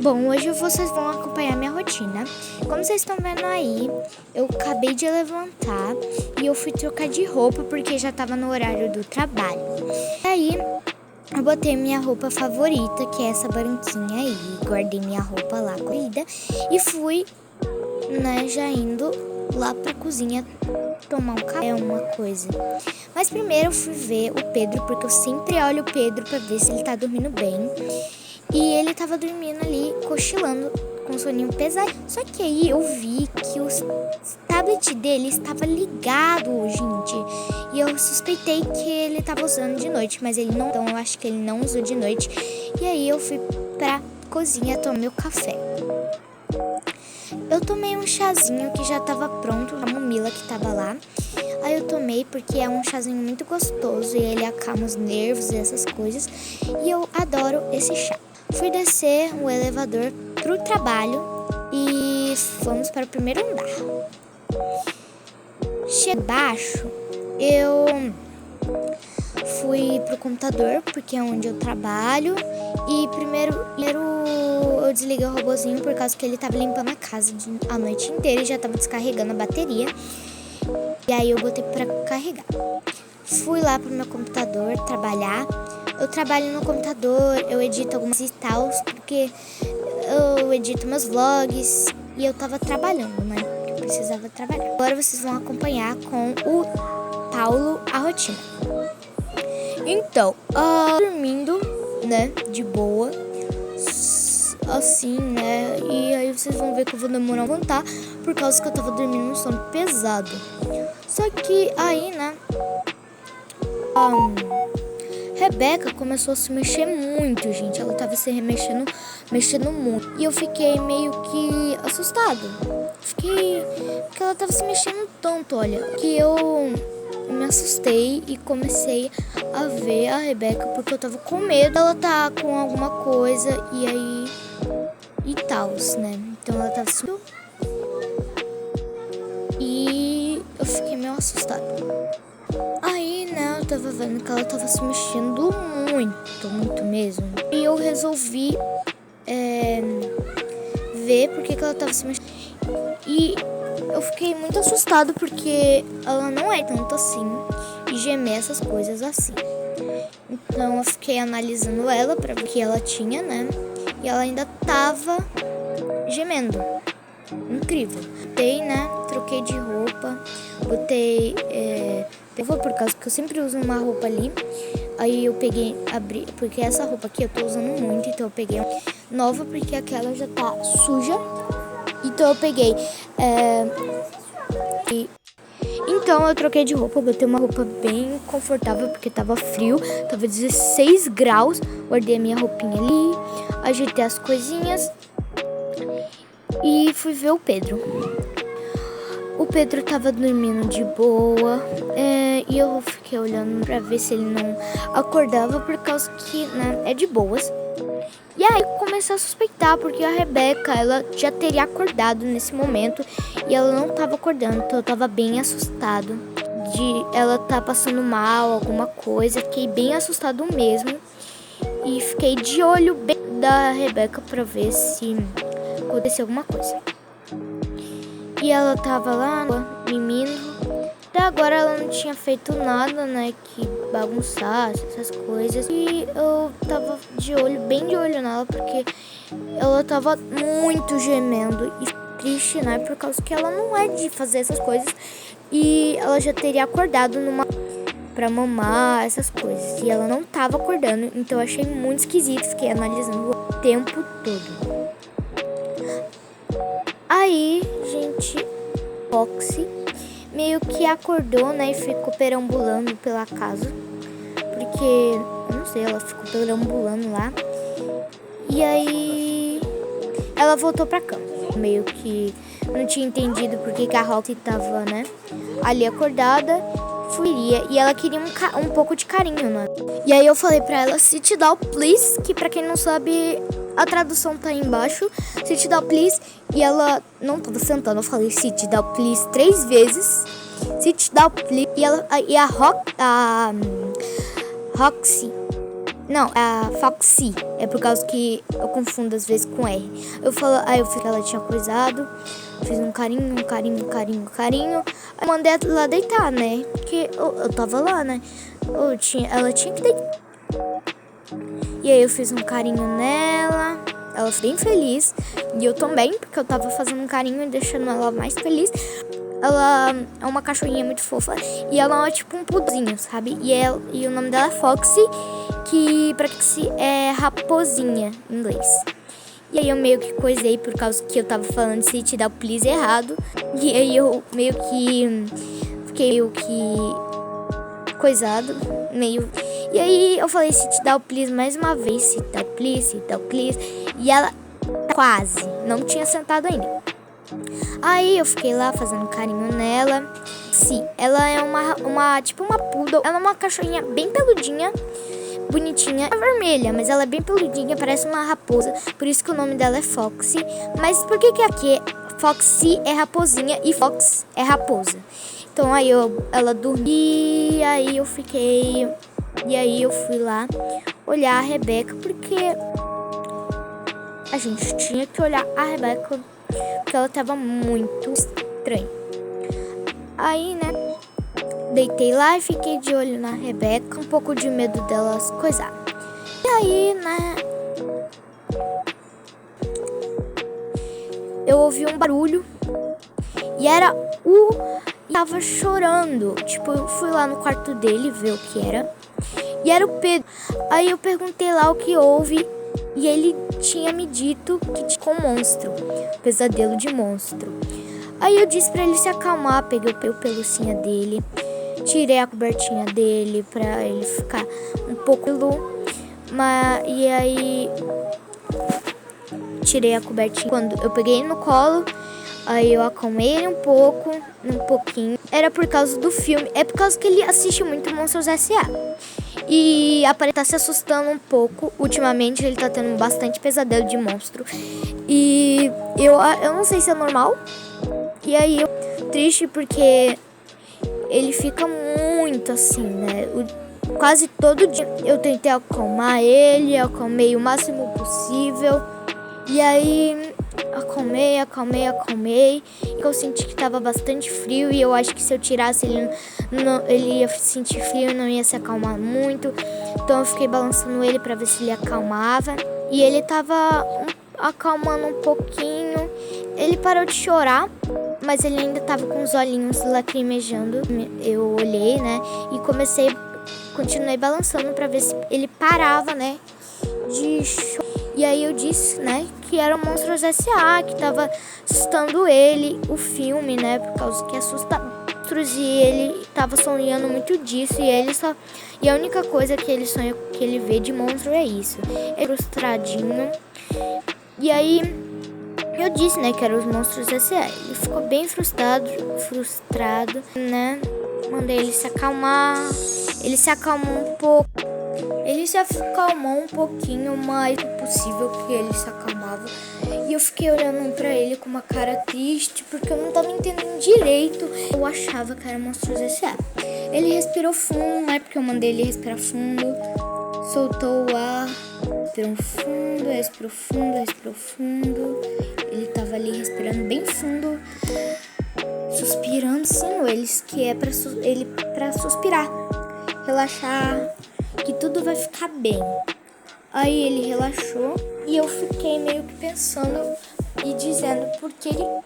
Bom, hoje vocês vão acompanhar minha rotina. Como vocês estão vendo aí, eu acabei de levantar e eu fui trocar de roupa porque já estava no horário do trabalho. Aí eu botei minha roupa favorita, que é essa branquinha aí, guardei minha roupa lá corrida e fui, já indo lá pra cozinha tomar um café, uma coisa. Mas primeiro eu fui ver o Pedro, porque eu sempre olho o Pedro pra ver se ele tá dormindo bem. E ele tava dormindo ali, cochilando, com um soninho pesado. Só que aí eu vi que o tablet dele estava ligado, gente. E eu suspeitei que ele tava usando de noite, mas ele não. Então eu acho que ele não usou de noite. E aí eu fui pra cozinha tomar meu café. Eu tomei um chazinho que já tava pronto, a Camomila que tava lá. Aí eu tomei porque é um chazinho muito gostoso e ele acalma os nervos e essas coisas. E eu adoro esse chá. Fui descer o elevador pro trabalho e fomos para o primeiro andar. Cheguei embaixo, eu fui pro computador, porque é onde eu trabalho. E primeiro eu desliguei o robozinho por causa que ele tava limpando a casa a noite inteira e já tava descarregando a bateria. E aí eu botei pra carregar. Fui lá pro meu computador trabalhar. Eu trabalho no computador, eu edito algumas e tal, porque eu edito meus vlogs e eu tava trabalhando, né? Eu precisava trabalhar. Agora vocês vão acompanhar com o Paulo a rotina. Então, dormindo, né? De boa. Assim, né? E aí vocês vão ver que eu vou demorar a levantar por causa que eu tava dormindo um sono pesado. Só que aí, né? Rebeca começou a se mexer muito, gente. Ela tava se mexendo muito. E eu fiquei meio que assustado. Porque ela tava se mexendo tanto, olha, que eu me assustei e comecei a ver a Rebeca porque eu tava com medo. Ela tá com alguma coisa e aí e tals, né? Então ela tava se... E eu fiquei meio assustada. Aí, né, eu tava vendo que ela tava se mexendo muito mesmo. E eu resolvi ver porque que ela tava se mexendo. E eu fiquei muito assustado porque ela não é tanto assim e gemer essas coisas assim. Então eu fiquei analisando ela pra ver o que ela tinha, né? E ela ainda tava gemendo. Incrível. Botei, né? Troquei de roupa. Botei... por causa que eu sempre uso uma roupa ali. Aí eu peguei, abri, porque essa roupa aqui eu tô usando muito, então eu peguei uma nova porque aquela já tá suja. Então eu peguei. Então eu troquei de roupa, botei uma roupa bem confortável porque tava frio, tava 16 graus. Guardei a minha roupinha ali, ajeitei as coisinhas e fui ver o Pedro. O Pedro tava dormindo de boa, e eu fiquei olhando pra ver se ele não acordava, por causa que, né, é de boas. E aí eu comecei a suspeitar, porque a Rebeca, ela já teria acordado nesse momento e ela não tava acordando, então eu tava bem assustado de ela tá passando mal, alguma coisa. Fiquei bem assustado mesmo e fiquei de olho bem da Rebeca pra ver se aconteceu alguma coisa. E ela tava lá, mimindo. Até agora ela não tinha feito nada, né, que bagunçasse essas coisas. E eu tava bem de olho nela, porque ela tava muito gemendo e triste, né, por causa que ela não é de fazer essas coisas. E ela já teria acordado pra mamar, essas coisas. E ela não tava acordando, então eu achei muito esquisito, fiquei analisando o tempo todo. Aí, gente, Foxy meio que acordou, né, e ficou perambulando pela casa. Porque, eu não sei, ela ficou perambulando lá. E aí, ela voltou pra cama. Meio que não tinha entendido porque que a Roxy tava, né, ali acordada. Furia. E ela queria um pouco de carinho, né. E aí eu falei pra ela, sit down please, que pra quem não sabe... A tradução tá aí embaixo. Sit down, please. E ela não tava sentando. Eu falei sit down, please 3 vezes. Sit down, please. E a Roxy Não, a Foxy. É por causa que eu confundo às vezes com R. Aí eu vi que ela tinha coisado. Fiz um carinho. Aí mandei ela deitar, né? Porque eu tava lá, né? Ela tinha que deitar. E aí eu fiz um carinho nela. Ela foi bem feliz. E eu também, porque eu tava fazendo um carinho e deixando ela mais feliz. Ela é uma cachorrinha muito fofa. E ela é tipo um pudinho, sabe? E o nome dela é Foxy, que é raposinha em inglês. E aí eu meio que coisei por causa que eu tava falando se te dar o please errado. E aí eu meio que fiquei meio que coisado, E aí eu falei se te dar o please mais uma vez, se te dar o please. E ela quase não tinha sentado ainda. Aí eu fiquei lá fazendo carinho nela. Sim, ela é tipo uma poodle. Ela é uma cachorrinha bem peludinha, bonitinha, é vermelha, mas ela é bem peludinha, parece uma raposa. Por isso que o nome dela é Foxy. Mas por que aqui Foxy é raposinha e Fox é raposa? Então aí ela dormia, e aí eu fiquei... E aí eu fui lá olhar a Rebeca, porque a gente tinha que olhar a Rebeca, porque ela tava muito estranha. Aí, né, deitei lá e fiquei de olho na Rebeca, um pouco de medo delas coisar. E aí, né, eu ouvi um barulho e era tava chorando. Tipo, eu fui lá no quarto dele ver o que era. E era o Pedro. Aí eu perguntei lá o que houve. E ele tinha me dito que tinha um monstro. Pesadelo de monstro. Aí eu disse pra ele se acalmar. Peguei o pelucinha dele. Tirei a cobertinha dele pra ele ficar um pouco... E aí... Tirei a cobertinha. Quando eu peguei ele no colo... Aí eu acalmei ele um pouquinho. Era por causa do filme. É por causa que ele assiste muito Monstros S.A. E aparenta se assustando um pouco. Ultimamente ele tá tendo bastante pesadelo de monstro. E eu não sei se é normal. E aí eu triste porque ele fica muito assim, né? Quase todo dia eu tentei acalmar ele. Acalmei o máximo possível. E aí... Acalmei. E eu senti que tava bastante frio. E eu acho que se eu tirasse ele ia sentir frio e não ia se acalmar muito. Então eu fiquei balançando ele pra ver se ele acalmava. E ele tava acalmando um pouquinho. Ele parou de chorar, mas ele ainda tava com os olhinhos lacrimejando. Eu olhei, né? E continuei balançando pra ver se ele parava, né? De chorar. E aí eu disse, né, que era o Monstros S.A., que tava assustando ele, o filme, né, por causa que assusta monstros, e ele tava sonhando muito disso, e a única coisa que ele sonha, que ele vê de monstro é isso. É frustradinho. E aí eu disse, né, que eram os Monstros S.A. Ele ficou bem frustrado, né, mandei ele se acalmar, ele se acalmou um pouco. Ele se acalmou um pouquinho, mais possível que ele se acalmava. E eu fiquei olhando pra ele com uma cara triste, porque eu não tava entendendo direito. Eu achava que era Monstros S.A. Ele respirou fundo, né? Porque eu mandei ele respirar fundo. Soltou o ar. Respirou fundo. Ele tava ali respirando bem fundo. Suspirando sinuelos, que é pra suspirar. Relaxar. Que tudo vai ficar bem. Aí ele relaxou e eu fiquei meio que pensando e dizendo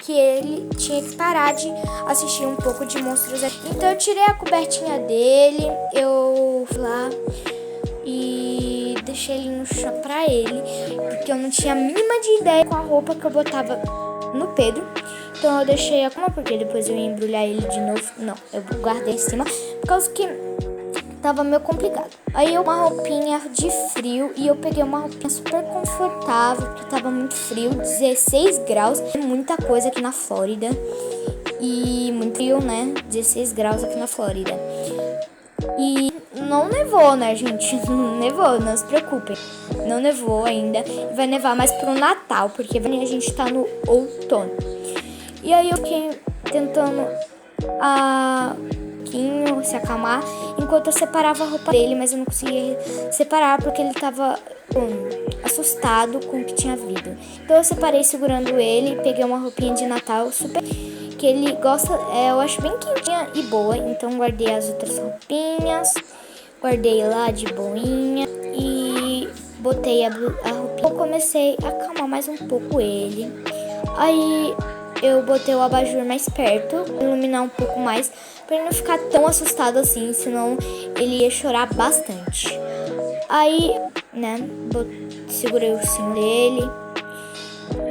que ele tinha que parar de assistir um pouco de Monstros. Então eu tirei a cobertinha dele, eu fui lá e deixei ele no chão pra ele, porque eu não tinha a mínima de ideia com a roupa que eu botava no Pedro. Então eu deixei a cama, porque depois eu ia embrulhar ele de novo. Não, eu guardei em cima, por causa que tava meio complicado. Aí uma roupinha de frio, e eu peguei uma roupinha super confortável, porque tava muito frio, 16 graus, muita coisa aqui na Flórida. E muito frio, né? 16 graus aqui na Flórida. E não nevou, né, gente? Não nevou, não se preocupem. Não nevou ainda. Vai nevar mais pro Natal, porque a gente tá no outono. E aí eu fiquei tentando pouquinho, se acalmar, enquanto eu separava a roupa dele, mas eu não conseguia separar porque ele tava assustado com o que tinha vindo. Então eu separei segurando ele, peguei uma roupinha de Natal super que ele gosta, eu acho bem quentinha e boa, então guardei as outras roupinhas, guardei lá de boinha e botei a roupinha. Eu comecei a acalmar mais um pouco ele. Aí eu botei o abajur mais perto, iluminar um pouco mais, pra ele não ficar tão assustado assim, senão ele ia chorar bastante. Aí, né, segurei o ursinho dele.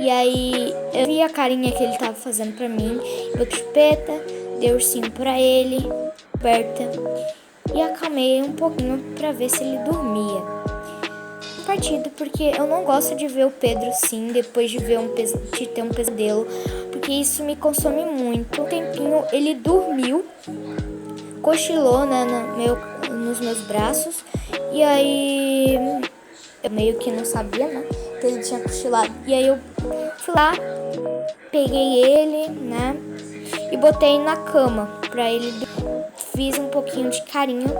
E aí eu vi a carinha que ele tava fazendo pra mim, botei chupeta, dei ursinho pra ele, coberta, e acalmei um pouquinho pra ver se ele dormia. Partido porque eu não gosto de ver o Pedro assim, depois de ver de ter um pesadelo, porque isso me consome muito. Um tempinho ele dormiu, cochilou, né, nos meus braços, e aí eu meio que não sabia, né, que ele tinha cochilado. E aí eu fui lá, peguei ele, né, e botei na cama pra ele. Fiz um pouquinho de carinho,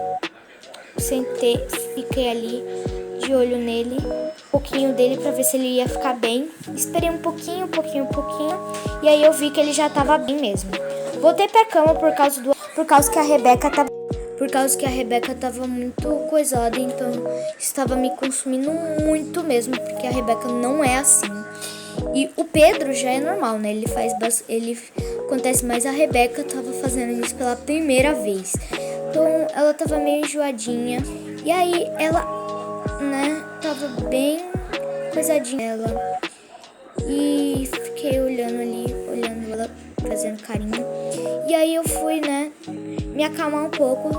sentei, fiquei ali de olho nele, um pouquinho dele pra ver se ele ia ficar bem. Esperei um pouquinho, e aí eu vi que ele já tava bem mesmo. Voltei pra cama por causa que a Rebeca tava muito coisada, então estava me consumindo muito mesmo, porque a Rebeca não é assim. E o Pedro já é normal, né? Ele acontece, mas a Rebeca tava fazendo isso pela primeira vez. Então ela tava meio enjoadinha. E aí ela, né, tava bem coisadinha ela. E fiquei olhando ela fazendo carinho. E aí eu fui, né, me acalmar um pouco,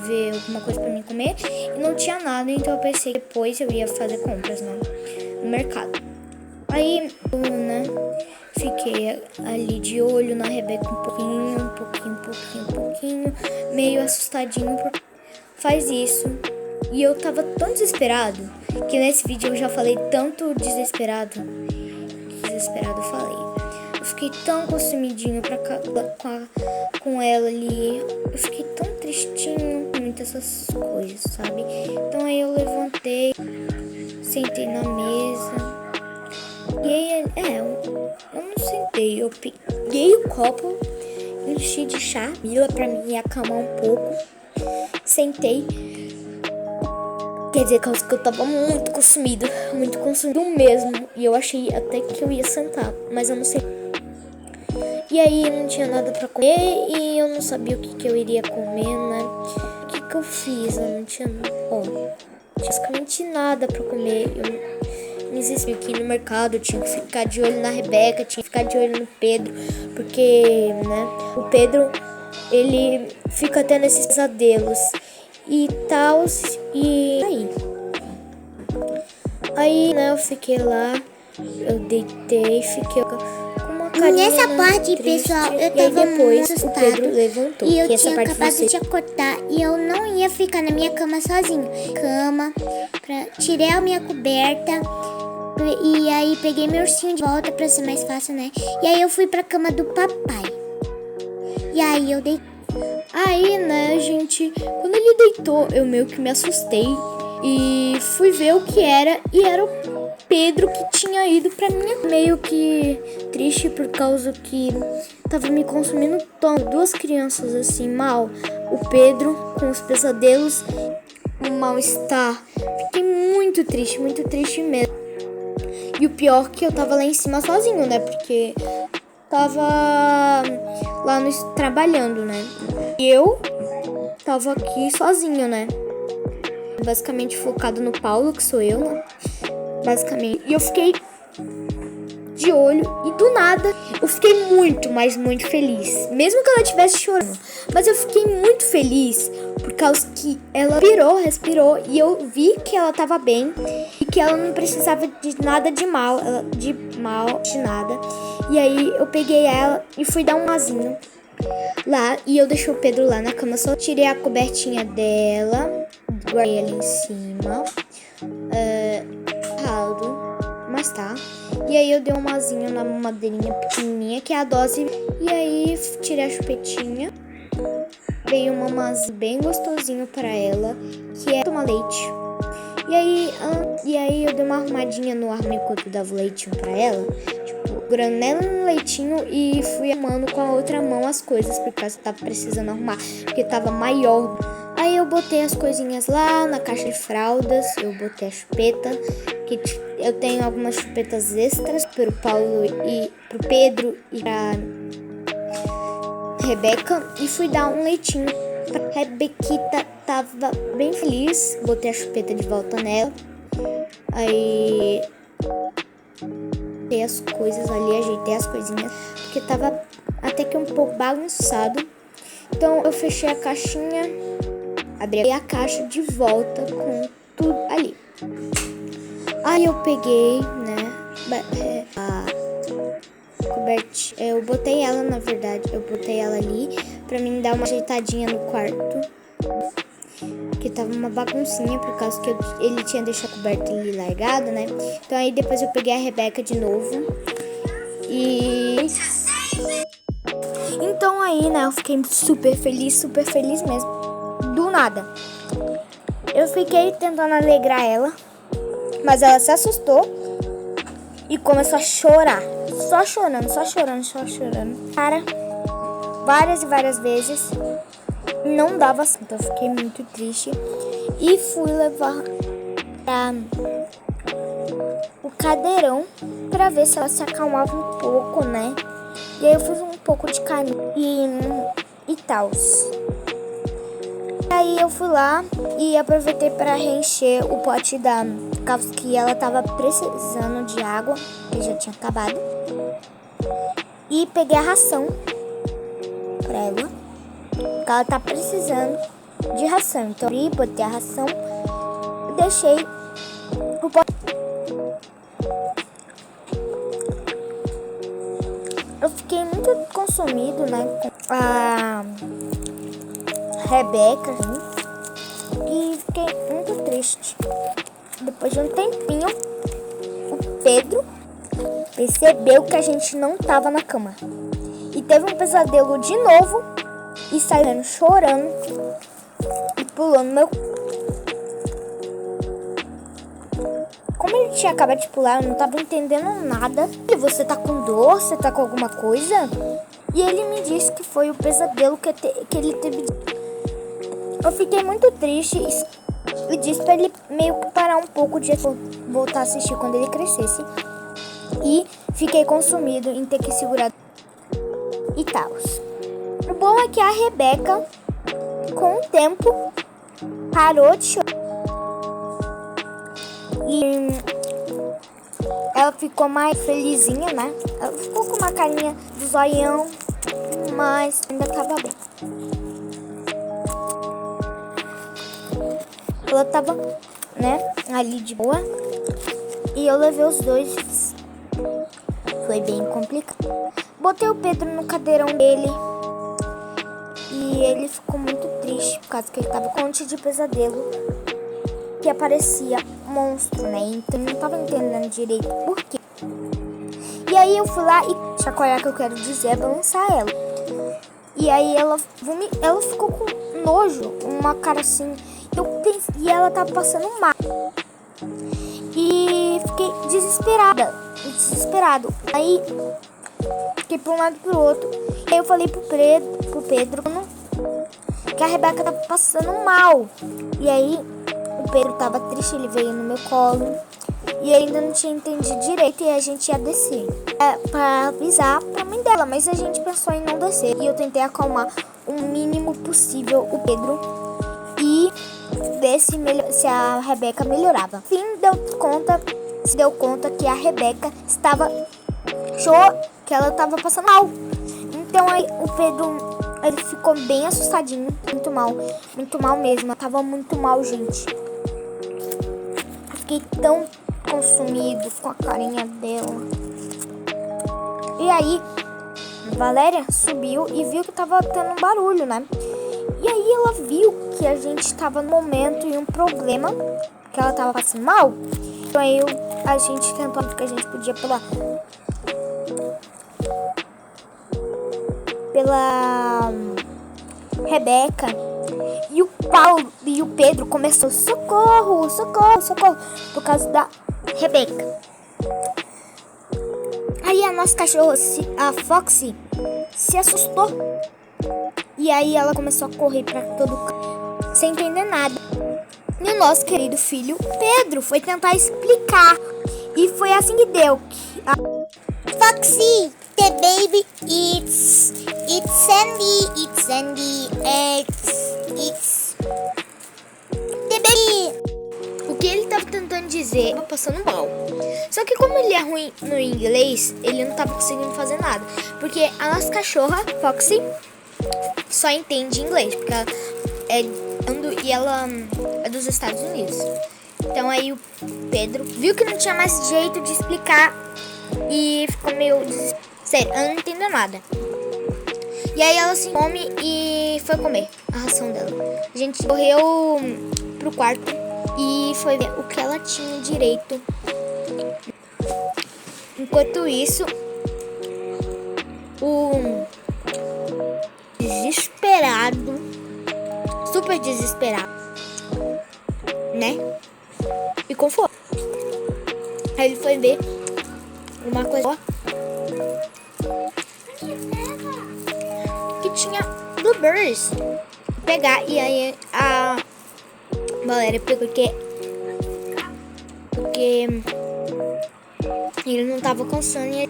ver alguma coisa pra mim comer. E não tinha nada, então eu pensei que depois eu ia fazer compras, né, no mercado. Aí, né, fiquei ali de olho na Rebeca um pouquinho, meio assustadinho, porque faz isso. E eu tava tão desesperado, que nesse vídeo eu já falei tanto desesperado eu falei. Eu fiquei tão consumidinho com ela ali, eu fiquei tão tristinho com muitas essas coisas, sabe? Então aí eu levantei, sentei na mesa. E aí, eu não sentei, eu peguei o copo, enchi de chá, Mila, pra me acalmar um pouco. Sentei, quer dizer, causa que eu tava muito consumido mesmo. E eu achei até que eu ia sentar, mas eu não sei. E aí não tinha nada pra comer e eu não sabia o que eu iria comer, né? O que eu fiz? Eu não tinha basicamente nada pra comer. Eu me desespero aqui no mercado, eu tinha que ficar de olho na Rebeca, tinha que ficar de olho no Pedro, porque, né, o Pedro, ele fica tendo esses pesadelos e tal, e aí, né, eu fiquei lá, eu deitei, fiquei com uma carinha nessa parte, triste, pessoal, eu e aí tava depois muito o Pedro levantou. e eu que essa tinha parte acabado de acordar e eu não ia ficar na minha cama sozinho. Tirei a minha coberta e aí peguei meu ursinho de volta pra ser mais fácil, né? E aí eu fui pra cama do papai. E aí eu deitei. Aí, né, gente, quando ele deitou, eu meio que me assustei e fui ver o que era, e era o Pedro que tinha ido pra minha. Meio que triste por causa que tava me consumindo tanto. Duas crianças assim, mal. O Pedro com os pesadelos, o mal-estar. Fiquei muito triste mesmo. E o pior que eu tava lá em cima sozinho, né, porque tava lá trabalhando, né? E eu tava aqui sozinho, né? Basicamente focado no Paulo, que sou eu, né? Basicamente. E eu fiquei de olho e do nada eu fiquei muito, mas muito feliz. Mesmo que ela estivesse chorando. Mas eu fiquei muito feliz por causa que ela respirou e eu vi que ela tava bem e que ela não precisava de nada de nada. E aí eu peguei ela e fui dar um mazinho lá e eu deixei o Pedro lá na cama, só tirei a cobertinha dela, guardei ela em cima, mas tá. E aí eu dei um mazinho na madeirinha pequenininha, que é a dose, e aí tirei a chupetinha veio um mamazinho bem gostosinho pra ela, que é tomar leite. E aí eu dei uma arrumadinha no armário enquanto eu dava o leitinho pra ela, tipo, granela no leitinho, e fui arrumando com a outra mão as coisas, porque eu tava precisando arrumar, porque tava maior. Aí eu botei as coisinhas lá na caixa de fraldas, eu botei a chupeta, que eu tenho algumas chupetas extras pro Paulo e pro Pedro e pra Rebeca, e fui dar um leitinho. A Rebequita tava bem feliz, botei a chupeta de volta nela. Aí ajeitei as coisas ali, ajeitei as coisinhas, porque tava até que um pouco bagunçado. Então eu fechei a caixinha, abri a caixa de volta com tudo ali. Aí eu peguei, né, a cobertinha, eu botei ela, na verdade, eu botei ela ali pra mim dar uma ajeitadinha no quarto, que tava uma baguncinha por causa que ele tinha deixado a coberta ali largada, né? Então aí depois eu peguei a Rebeca de novo e então aí, né, eu fiquei super feliz mesmo. Do nada eu fiquei tentando alegrar ela, mas ela se assustou e começou a chorar. Só chorando. Cara, várias e várias vezes. Não dava certo. Eu fiquei muito triste. E fui levar pra o cadeirão pra ver se ela se acalmava um pouco, né? E aí eu fiz um pouco de carinho e tal. Aí eu fui lá e aproveitei para reencher o pote da causa que ela tava precisando de água, que já tinha acabado. E peguei a ração pra ela, que ela tá precisando de ração. Então eu botei a ração e deixei o pote. Eu fiquei muito consumido, né, com a Rebeca, e fiquei muito triste. Depois de um tempinho, o Pedro percebeu que a gente não tava na cama e teve um pesadelo de novo e saiu chorando e pulando meu. Como ele tinha acabado de pular, eu não tava entendendo nada. E você tá com dor? Você tá com alguma coisa? E ele me disse que foi o pesadelo que ele teve. Eu fiquei muito triste e disse pra ele meio que parar um pouco de voltar a assistir quando ele crescesse. E fiquei consumido em ter que segurar e tal. O bom é que a Rebeca, com o tempo, parou de chorar. E ela ficou mais felizinha, né? Ela ficou com uma carinha do zoião, mas ainda tava bem. Ela tava, né, ali de boa. E eu levei os dois. Foi bem complicado. Botei o Pedro no cadeirão dele. E ele ficou muito triste, por causa que ele tava com um monte de pesadelo. Que aparecia monstro, né? Então eu não tava entendendo direito por quê. E aí eu fui lá e chacoalhar, que eu quero dizer, é balançar ela. E aí ela ficou com nojo, uma cara assim. E ela tava passando mal. E fiquei desesperado. Aí fiquei pra um lado e pro outro. E aí eu falei pro Pedro que a Rebeca tava passando mal. E aí o Pedro tava triste, ele veio no meu colo. E eu ainda não tinha entendido direito e a gente ia descer. Pra avisar pra mãe dela, mas a gente pensou em não descer. E eu tentei acalmar o mínimo possível o Pedro e ver se a Rebeca melhorava. Fim se deu conta que a Rebeca que ela tava passando mal. Então aí o Pedro, ele ficou bem assustadinho, muito mal mesmo. Ela tava muito mal, gente. Eu fiquei tão consumido com a carinha dela. E aí Valéria subiu e viu que tava tendo um barulho, né? E aí ela viu que a gente tava no momento e um problema, que ela tava passando mal. Então aí a gente tentou que a gente podia pela Rebeca. E o Paulo e o Pedro começou socorro, socorro, socorro, por causa da Rebeca. Aí a nossa cachorra, a Foxy, se assustou. E aí ela começou a correr pra todo canto, sem entender nada. E o nosso querido filho Pedro foi tentar explicar. E foi assim que deu. Foxy, the baby, it's Sandy, it's Sandy, it's the baby. O que ele tava tentando dizer, tava passando mal. Só que como ele é ruim no inglês, ele não tava conseguindo fazer nada. Porque a nossa cachorra, Foxy, só entende inglês. Porque ela é dos Estados Unidos. Então aí o Pedro viu que não tinha mais jeito de explicar e ficou meio desesperado. Sério, ela não entendeu nada. E aí ela se come e foi comer a ração dela. A gente correu pro quarto e foi ver o que ela tinha direito. Enquanto isso, o desesperado, super desesperado, né? E com fome. Aí ele foi ver uma coisa que tinha blueberries. Pegar, e aí a Valéria pegou porque ele não tava cansando e